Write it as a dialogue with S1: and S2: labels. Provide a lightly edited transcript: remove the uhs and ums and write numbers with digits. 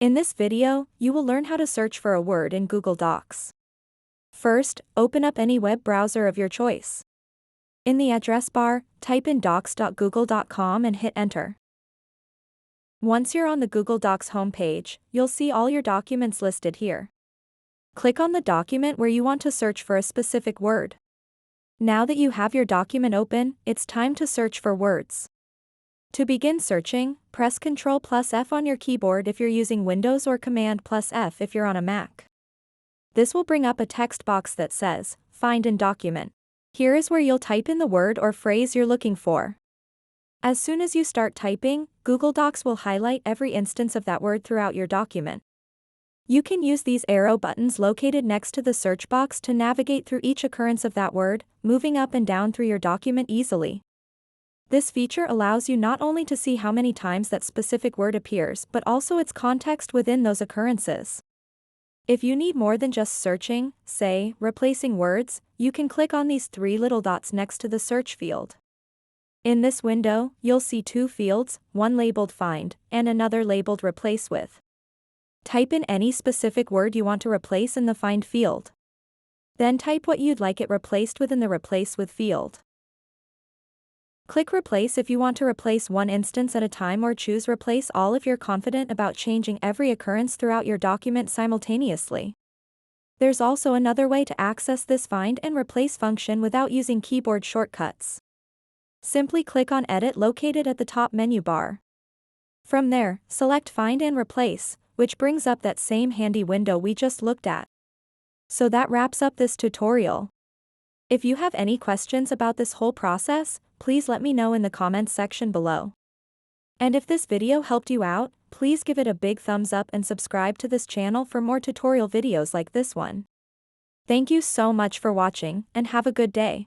S1: In this video, you will learn how to search for a word in Google Docs. First, open up any web browser of your choice. In the address bar, type in docs.google.com and hit enter. Once you're on the Google Docs homepage, you'll see all your documents listed here. Click on the document where you want to search for a specific word. Now that you have your document open, it's time to search for words. To begin searching, press Ctrl+F on your keyboard if you're using Windows or Command+F if you're on a Mac. This will bring up a text box that says, Find in Document. Here is where you'll type in the word or phrase you're looking for. As soon as you start typing, Google Docs will highlight every instance of that word throughout your document. You can use these arrow buttons located next to the search box to navigate through each occurrence of that word, moving up and down through your document easily. This feature allows you not only to see how many times that specific word appears but also its context within those occurrences. If you need more than just searching, say, replacing words, you can click on these three little dots next to the search field. In this window, you'll see two fields, one labeled Find, and another labeled Replace with. Type in any specific word you want to replace in the Find field. Then type what you'd like it replaced with in the Replace with field. Click Replace if you want to replace one instance at a time, or choose Replace All if you're confident about changing every occurrence throughout your document simultaneously. There's also another way to access this Find and Replace function without using keyboard shortcuts. Simply click on Edit located at the top menu bar. From there, select Find and Replace, which brings up that same handy window we just looked at. So that wraps up this tutorial. If you have any questions about this whole process, please let me know in the comments section below. And if this video helped you out, please give it a big thumbs up and subscribe to this channel for more tutorial videos like this one. Thank you so much for watching, and have a good day.